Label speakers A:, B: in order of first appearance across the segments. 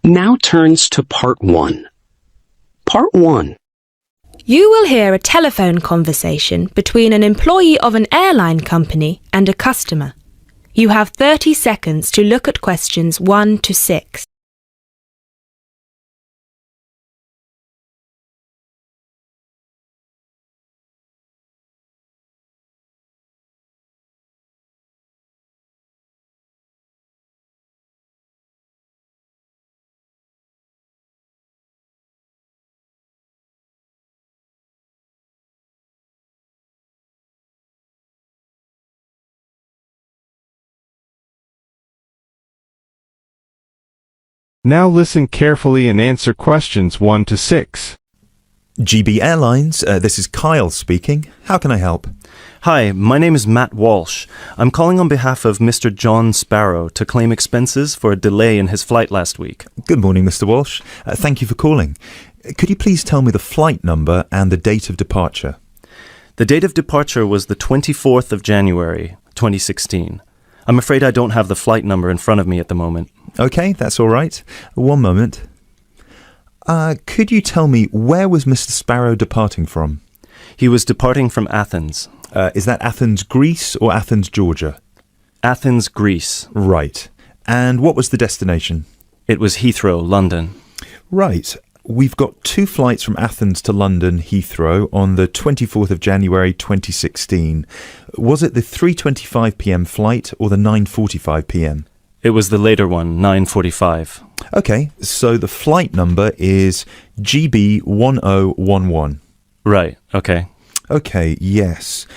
A: Now turns to Part 1. Part 1.
B: You will hear a telephone conversation between an employee of an airline company and a customer. You have 30 seconds to look at questions 1 to 6.
C: Now listen carefully and answer questions 1 to 6.
D: GB Airlines, this is Kyle speaking. How can I help?
E: Hi, my name is Matt Walsh. I'm calling on behalf of Mr. John Sparrow to claim expenses for a delay in his flight last week.
D: Good morning, Mr. Walsh. Thank you for calling. Could you please tell me the flight number and the date of departure?
E: The date of departure was the 24th of January, 2016. I'm afraid I don't have the flight number in front of me at the moment.
D: Okay, that's all right. One moment. Could you tell me where was Mr. Sparrow departing from?
E: He was departing from Athens.
D: Is that Athens, Greece or Athens, Georgia?
E: Athens, Greece.
D: Right. And what was the destination?
E: It was Heathrow, London.
D: Right. We've got 2 flights from Athens to London Heathrow on the 24th of January 2016. Was it the 3:25 p.m. flight or the 9:45 p.m.?
E: It was the later one, 9:45.
D: Okay, so the flight number is GB1011.
E: Right, okay.
D: Okay, yes.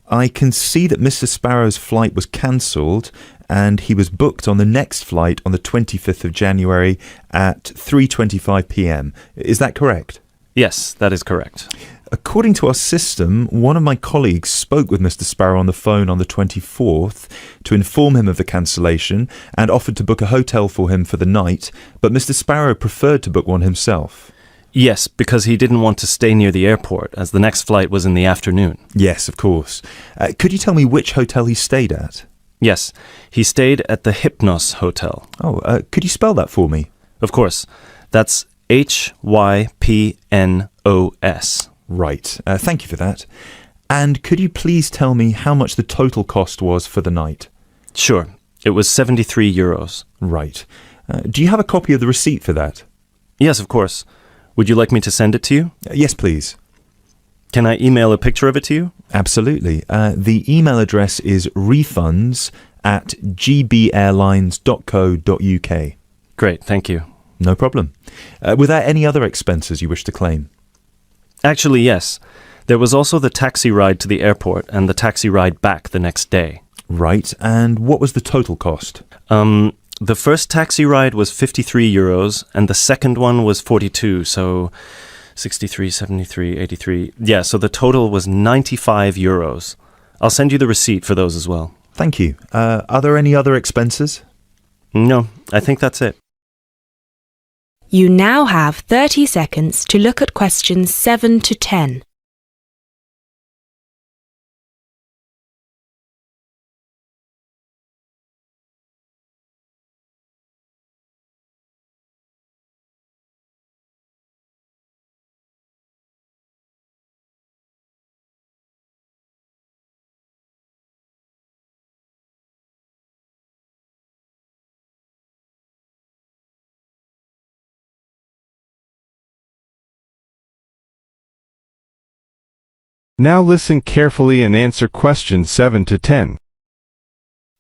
D: I can see that Mr. Sparrow's flight was cancelled and he was booked on the next flight on the 25th of January at 3:25 p.m. Is that correct?
E: Yes, that is correct.
D: According to our system, one of my colleagues spoke with Mr. Sparrow on the phone on the 24th to inform him of the cancellation and offered to book a hotel for him for the night, but Mr. Sparrow preferred to book one himself.
E: Yes, because he didn't want to stay near the airport, as the next flight was in the afternoon.
D: Yes, of course. Could you tell me which hotel he stayed at?
E: Yes, he stayed at the Hypnos Hotel.
D: Oh, could you spell that for me?
E: Of course. That's Hypnos.
D: Right. Thank you for that. And could you please tell me how much the total cost was for the night?
E: Sure. It was €73.
D: Right. Do you have a copy of the receipt for that?
E: Yes, of course. Would you like me to send it to you?
D: Yes, please.
E: Can I email a picture of it to you?
D: Absolutely. The email address is refunds@gbairlines.co.uk.
E: Great, thank you.
D: No problem. Were there any other expenses you wish to claim?
E: Actually, yes. There was also the taxi ride to the airport and the taxi ride back the next day.
D: Right. And what was the total cost?
E: The first taxi ride was €53 and the second one was 42, so 63, 73, 83. Yeah, so the total was €95. I'll send you the receipt for those as well.
D: Thank you. Are there any other expenses?
E: No, I think that's it.
B: You now have 30 seconds to look at questions 7 to 10.
C: Now listen carefully and answer questions 7 to 10.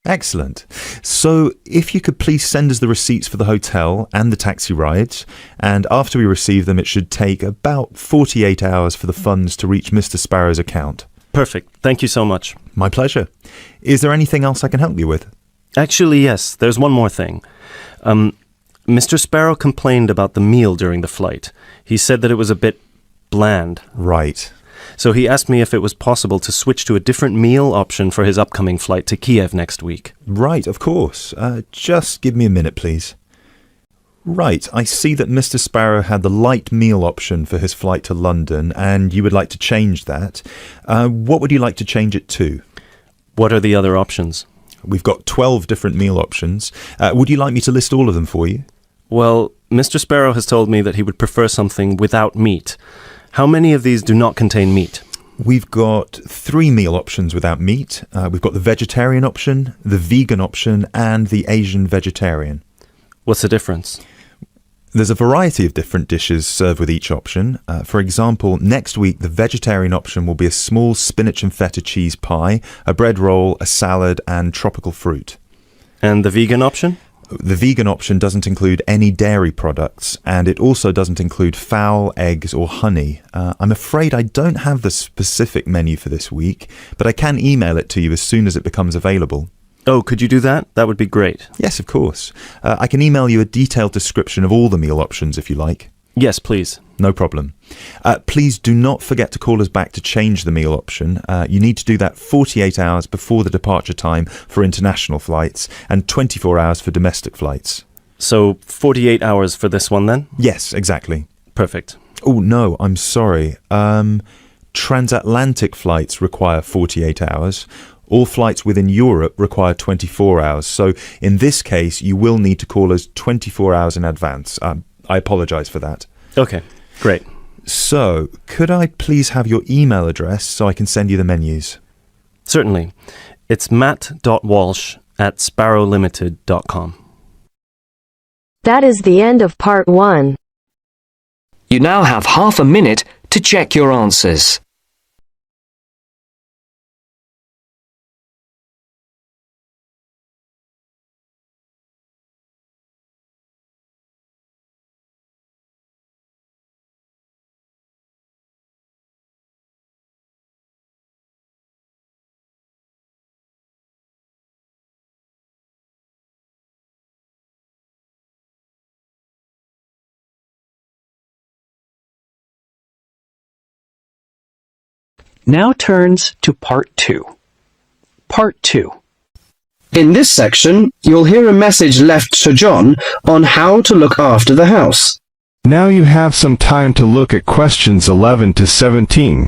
D: Excellent. So if you could please send us the receipts for the hotel and the taxi rides, and after we receive them, it should take about 48 hours for the funds to reach Mr. Sparrow's account.
E: Perfect. Thank you so much.
D: My pleasure. Is there anything else I can help you with?
E: Actually, yes. There's one more thing. Mr. Sparrow complained about the meal during the flight. He said that it was a bit bland.
D: Right.
E: So he asked me if it was possible to switch to a different meal option for his upcoming flight to Kiev next week.
D: Right, of course. Just give me a minute, please. Right, I see that Mr. Sparrow had the light meal option for his flight to London, and you would like to change that. What would you like to change it to?
E: What are the other options?
D: We've got 12 different meal options. Would you like me to list all of them for you?
E: Well, Mr. Sparrow has told me that he would prefer something without meat. How many of these do not contain meat?
D: We've got 3 meal options without meat. We've got the vegetarian option, the vegan option, and the Asian vegetarian.
E: What's the difference?
D: There's a variety of different dishes served with each option. For example, next week the vegetarian option will be a small spinach and feta cheese pie, a bread roll, a salad, and tropical fruit.
E: And the vegan option?
D: The vegan option doesn't include any dairy products, and it also doesn't include fowl, eggs, or honey. I'm afraid I don't have the specific menu for this week, but I can email it to you as soon as it becomes available.
E: Oh, could you do that? That would be great.
D: Yes, of course. I can email you a detailed description of all the meal options if you like.
E: Yes, please.
D: No problem. Please do not forget to call us back to change the meal option. You need to do that 48 hours before the departure time for international flights and 24 hours for domestic flights.
E: So 48 hours for this one then?
D: Yes, exactly.
E: Perfect.
D: Oh, no, I'm sorry. Transatlantic flights require 48 hours. All flights within Europe require 24 hours. So in this case, you will need to call us 24 hours in advance. I apologize for that.
E: Okay, great.
D: So, could I please have your email address so I can send you the menus?
E: Certainly. It's matt.walsh@sparrowlimited.com.
F: That is the end of part 1.
A: You now have half a minute to check your answers. Now turns to Part 2. Part 2.
G: In this section, you'll hear a message left to John on how to look after the house.
C: Now you have some time to look at questions 11 to 17.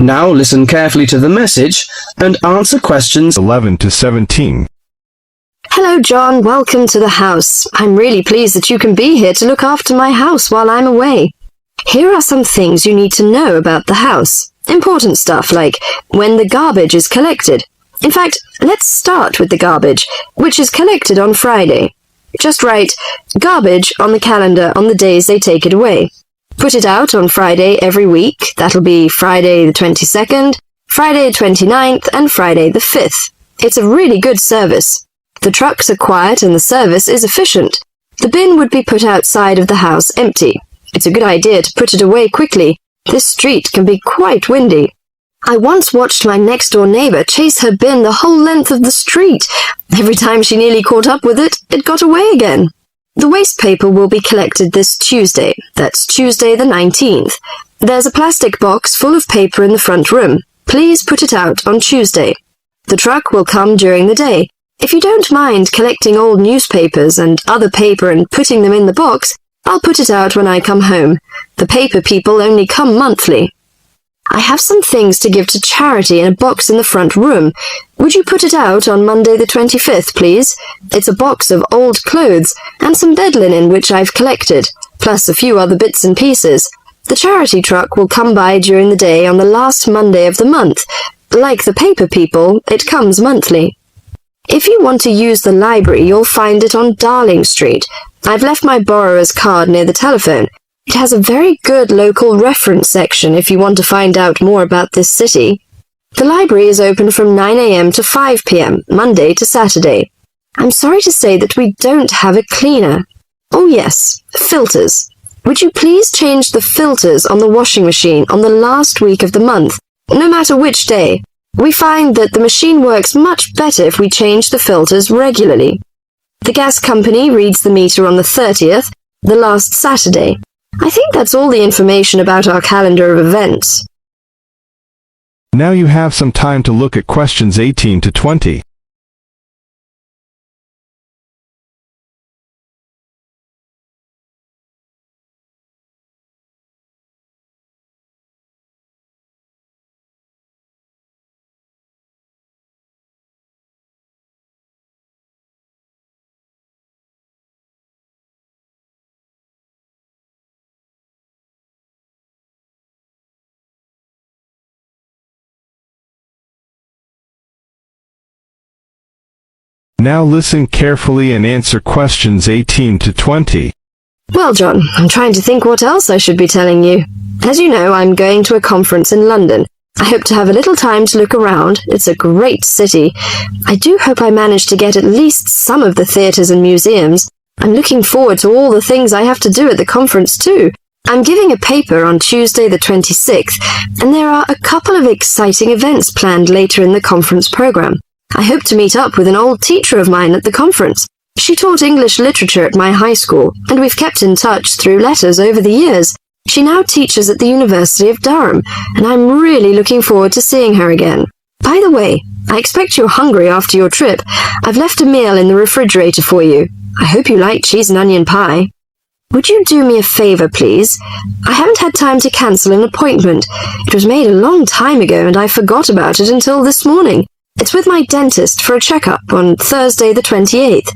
G: Now listen carefully to the message and answer questions
C: 11 to 17.
F: Hello, John. Welcome to the house. I'm really pleased that you can be here to look after my house while I'm away. Here are some things you need to know about the house. Important stuff like when the garbage is collected. In fact, let's start with the garbage, which is collected on Friday. Just write garbage on the calendar on the days they take it away. Put it out on Friday every week. That'll be Friday the 22nd, Friday the 29th, and Friday the 5th. It's a really good service. The trucks are quiet and the service is efficient. The bin would be put outside of the house empty. It's a good idea to put it away quickly. This street can be quite windy. I once watched my next-door neighbor chase her bin the whole length of the street. Every time she nearly caught up with it, it got away again. The waste paper will be collected this Tuesday. That's Tuesday the 19th. There's a plastic box full of paper in the front room. Please put it out on Tuesday. The truck will come during the day. If you don't mind collecting old newspapers and other paper and putting them in the box, I'll put it out when I come home. The paper people only come monthly. I have some things to give to charity in a box in the front room. Would you put it out on Monday the 25th, please? It's a box of old clothes and some bed linen which I've collected, plus a few other bits and pieces. The charity truck will come by during the day on the last Monday of the month. Like the paper people, it comes monthly. If you want to use the library, you'll find it on Darling Street. I've left my borrower's card near the telephone. It has a very good local reference section if you want to find out more about this city. The library is open from 9 a.m. to 5 p.m., Monday to Saturday. I'm sorry to say that we don't have a cleaner. Oh yes, filters. Would you please change the filters on the washing machine on the last week of the month, no matter which day? We find that the machine works much better if we change the filters regularly. The gas company reads the meter on the 30th, the last Saturday. I think that's all the information about our calendar of events.
C: Now you have some time to look at questions 18 to 20. Now listen carefully and answer questions 18 to 20.
F: Well, John, I'm trying to think what else I should be telling you. As you know, I'm going to a conference in London. I hope to have a little time to look around. It's a great city. I do hope I manage to get at least some of the theatres and museums. I'm looking forward to all the things I have to do at the conference too. I'm giving a paper on Tuesday the 26th, and there are a couple of exciting events planned later in the conference programme. I hope to meet up with an old teacher of mine at the conference. She taught English literature at my high school, and we've kept in touch through letters over the years. She now teaches at the University of Durham, and I'm really looking forward to seeing her again. By the way, I expect you're hungry after your trip. I've left a meal in the refrigerator for you. I hope you like cheese and onion pie. Would you do me a favour, please? I haven't had time to cancel an appointment. It was made a long time ago, and I forgot about it until this morning. It's with my dentist for a checkup on Thursday the 28th.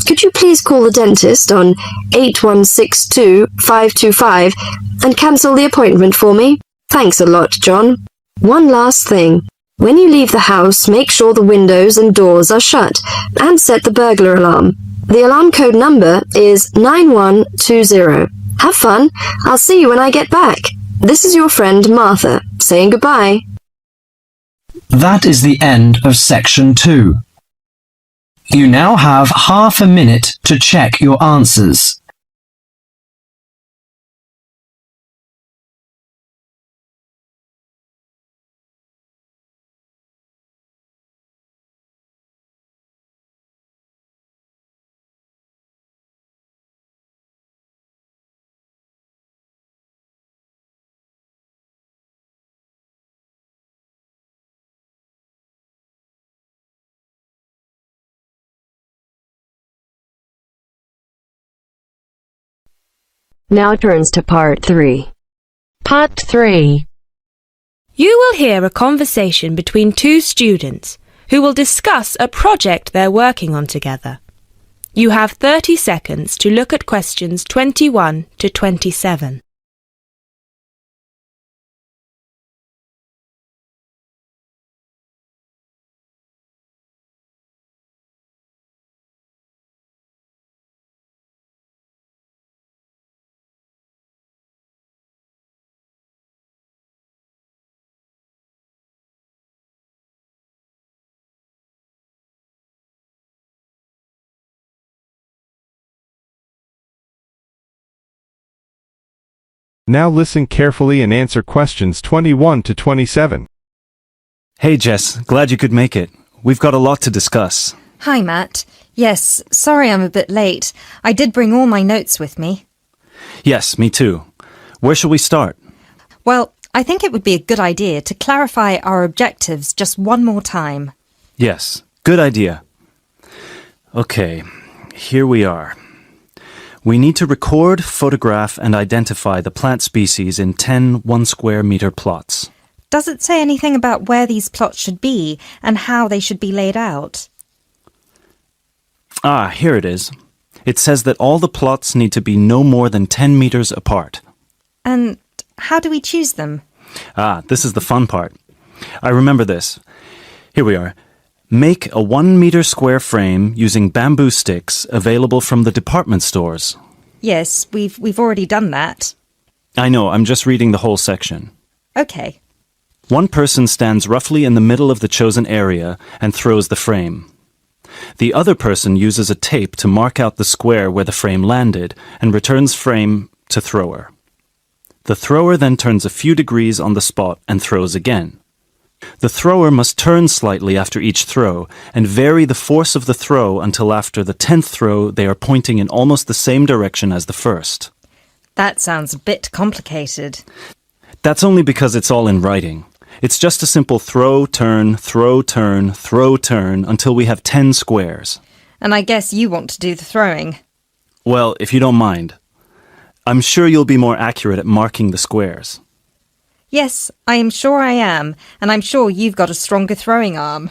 F: Could you please call the dentist on 8162-525 and cancel the appointment for me? Thanks a lot, John. One last thing. When you leave the house, make sure the windows and doors are shut and set the burglar alarm. The alarm code number is 9120. Have fun. I'll see you when I get back. This is your friend Martha, saying goodbye.
G: That is the end of section 2. You now have half a minute to check your answers.
H: Now turns to part 3. Part 3.
B: You will hear a conversation between two students who will discuss a project they're working on together. You have 30 seconds to look at questions 21 to 27.
C: Now listen carefully and answer questions 21 to 27.
E: Hey Jess, glad you could make it. We've got a lot to discuss.
I: Hi, Matt. Yes, sorry I'm a bit late. I did bring all my notes with me.
E: Yes, me too. Where shall we start?
I: Well, I think it would be a good idea to clarify our objectives just one more time.
E: Yes, good idea. Okay, here we are. We need to record, photograph, and identify the plant species in 10 1-square-meter plots.
I: Does it say anything about where these plots should be and how they should be laid out?
E: Ah, here it is. It says that all the plots need to be no more than 10 meters apart.
I: And how do we choose them?
E: Ah, this is the fun part. I remember this. Here we are. Make a 1-meter square frame using bamboo sticks available from the department stores.
I: Yes, we've already done that.
E: I know, I'm just reading the whole section.
I: Okay.
E: One person stands roughly in the middle of the chosen area and throws the frame. The other person uses a tape to mark out the square where the frame landed and returns frame to thrower. The thrower then turns a few degrees on the spot and throws again. The thrower must turn slightly after each throw and vary the force of the throw until after the 10th throw they are pointing in almost the same direction as the first.
I: That sounds a bit complicated.
E: That's only because it's all in writing. It's just a simple throw, turn, throw, turn, throw, turn until we have 10 squares.
I: And I guess you want to do the throwing.
E: Well, if you don't mind. I'm sure you'll be more accurate at marking the squares.
I: Yes, I am sure I am, and I'm sure you've got a stronger throwing arm.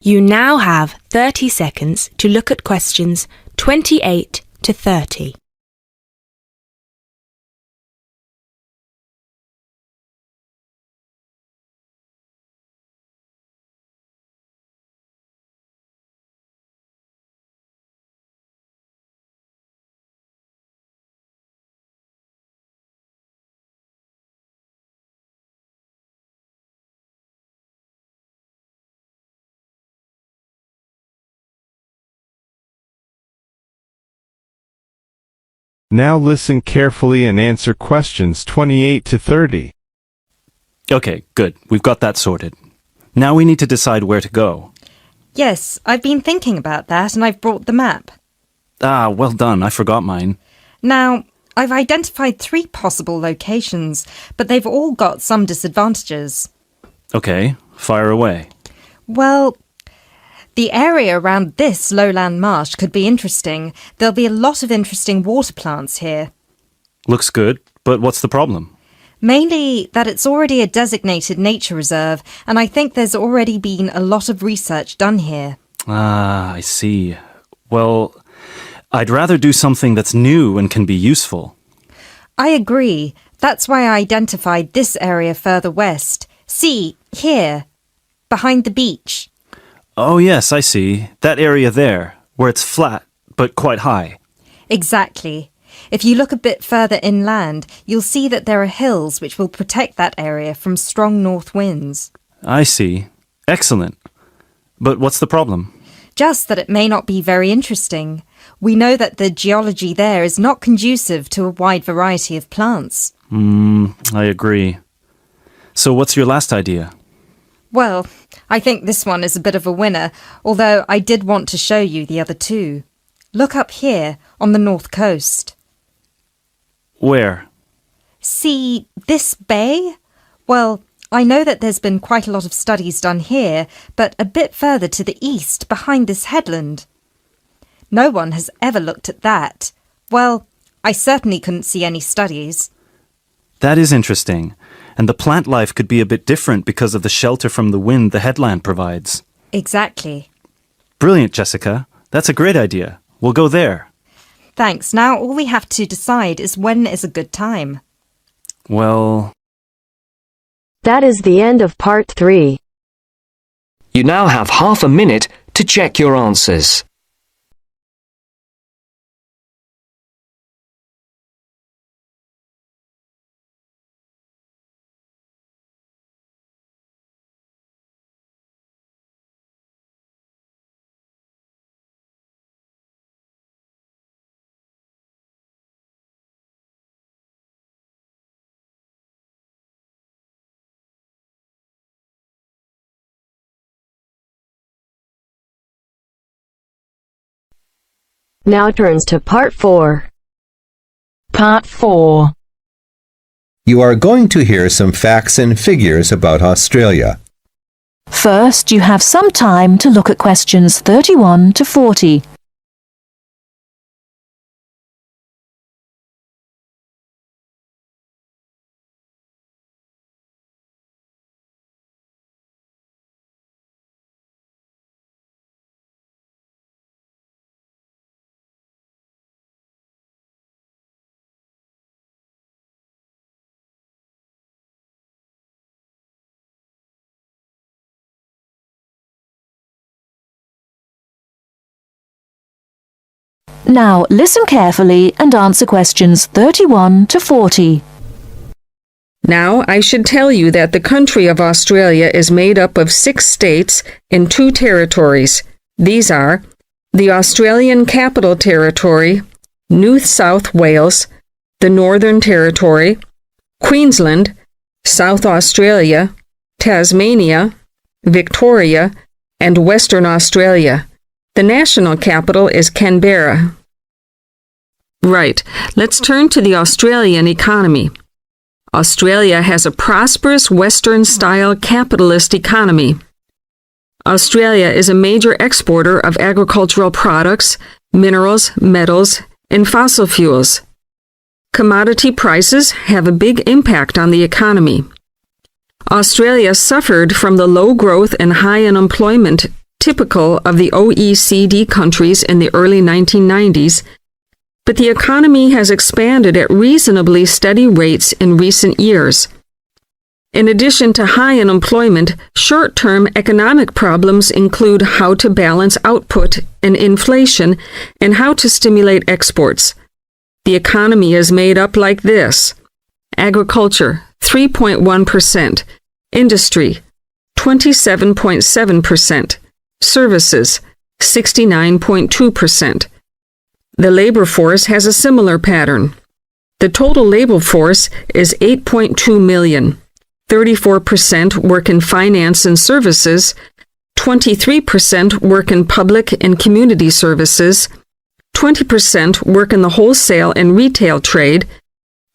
B: You now have 30 seconds to look at questions 28 to 30.
C: Now listen carefully and answer questions 28 to 30.
E: Okay, good. We've got that sorted. Now we need to decide where to go.
I: Yes, I've been thinking about that and I've brought the map.
E: Ah, well done. I forgot mine.
I: Now, I've identified 3 possible locations, but they've all got some disadvantages.
E: Okay, fire away.
I: Well, the area around this lowland marsh could be interesting. There'll be a lot of interesting water plants here.
E: Looks good, but what's the problem?
I: Mainly that it's already a designated nature reserve, and I think there's already been a lot of research done here.
E: Ah, I see. Well, I'd rather do something that's new and can be useful.
I: I agree. That's why I identified this area further west. See, here, behind the beach.
E: Oh yes, I see. That area there, where it's flat, but quite high.
I: Exactly. If you look a bit further inland, you'll see that there are hills which will protect that area from strong north winds.
E: I see. Excellent. But what's the problem?
I: Just that it may not be very interesting. We know that the geology there is not conducive to a wide variety of plants.
E: I agree. So what's your last idea?
I: Well, I think this one is a bit of a winner, although I did want to show you the other 2. Look up here, on the north coast.
E: Where?
I: See this bay? Well, I know that there's been quite a lot of studies done here, but a bit further to the east, behind this headland. No one has ever looked at that. Well, I certainly couldn't see any studies.
E: That is interesting. And the plant life could be a bit different because of the shelter from the wind the headland provides.
I: Exactly.
E: Brilliant, Jessica. That's a great idea. We'll go there.
I: Thanks. Now all we have to decide is when is a good time.
E: Well...
H: That is the end of part 3.
G: You now have half a minute to check your answers.
H: Now turns to part 4.
J: Part 4.
K: You are going to hear some facts and figures about Australia.
J: First, you have some time to look at questions 31 to 40. Now listen carefully and answer questions 31 to 40.
L: Now, I should tell you that the country of Australia is made up of 6 states and 2 territories. These are the Australian Capital Territory, New South Wales, the Northern Territory, Queensland, South Australia, Tasmania, Victoria, and Western Australia. The national capital is Canberra. Right, let's turn to the Australian economy. Australia has a prosperous Western-style capitalist economy. Australia is a major exporter of agricultural products, minerals, metals, and fossil fuels. Commodity prices have a big impact on the economy. Australia suffered from the low growth and high unemployment typical of the OECD countries in the early 1990s, but the economy has expanded at reasonably steady rates in recent years. In addition to high unemployment, short-term economic problems include how to balance output and inflation and how to stimulate exports. The economy is made up like this: agriculture, 3.1%, industry, 27.7%, services, 69.2%. The labor force has a similar pattern. The total labor force is 8.2 million. 34% work in finance and services, 23% work in public and community services, 20% work in the wholesale and retail trade,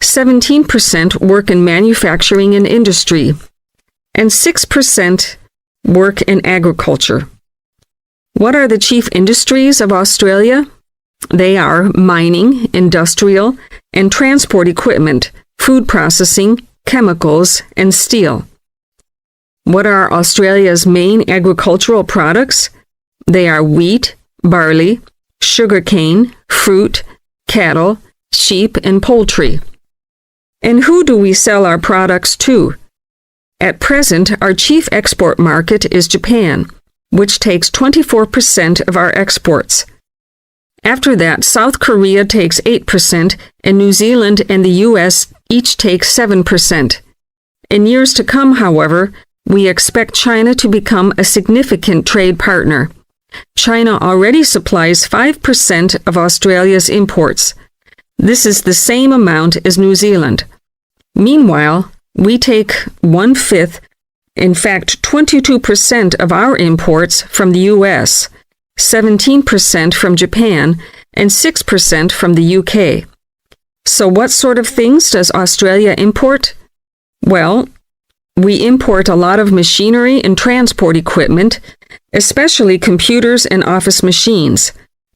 L: 17% work in manufacturing and industry, and 6% work in agriculture. What are the chief industries of Australia? They are mining, industrial, and transport equipment, food processing, chemicals, and steel. What are Australia's main agricultural products? They are wheat, barley, sugarcane, fruit, cattle, sheep, and poultry. And who do we sell our products to? At present, our chief export market is Japan, which takes 24% of our exports. After that, South Korea takes 8%, and New Zealand and the U.S. each take 7%. In years to come, however, we expect China to become a significant trade partner. China already supplies 5% of Australia's imports. This is the same amount as New Zealand. Meanwhile, we take 1/5, in fact 22% of our imports from the U.S., 17% from Japan, and 6% from the UK. So what sort of things does Australia import? Well, we import a lot of machinery and transport equipment, especially computers and office machines,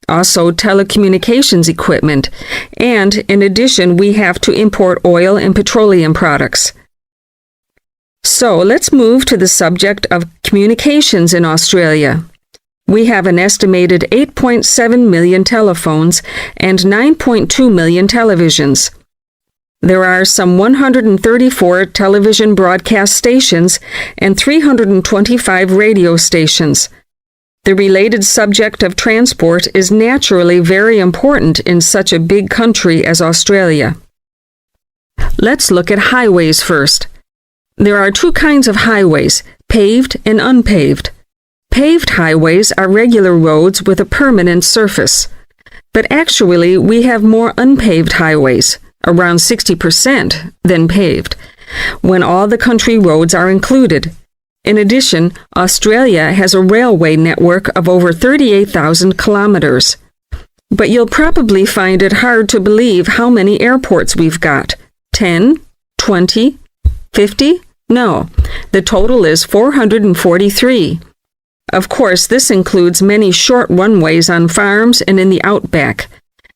L: also telecommunications equipment, and in addition we have to import oil and petroleum products. So let's move to the subject of communications in Australia. We have an estimated 8.7 million telephones and 9.2 million televisions. There are some 134 television broadcast stations and 325 radio stations. The related subject of transport is naturally very important in such a big country as Australia. Let's look at highways first. There are two kinds of highways, paved and unpaved. Paved highways are regular roads with a permanent surface. But actually, we have more unpaved highways, around 60%, than paved, when all the country roads are included. In addition, Australia has a railway network of over 38,000 kilometers. But you'll probably find it hard to believe how many airports we've got. 10? 20? 50? No, the total is 443. Of course, this includes many short runways on farms and in the outback.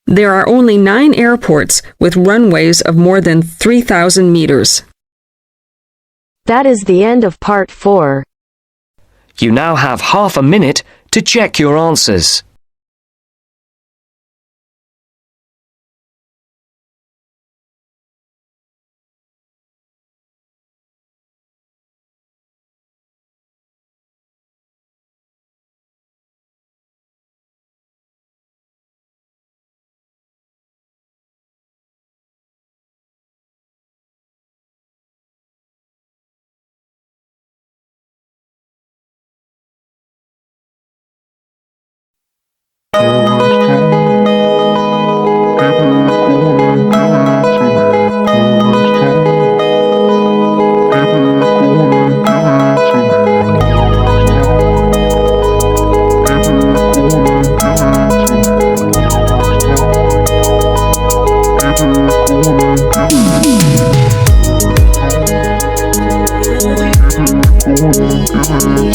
L: There are only 9 airports with runways of more than 3,000 meters.
H: That is the end of part 4.
A: You now have half a minute to check your answers.
M: Give it to me.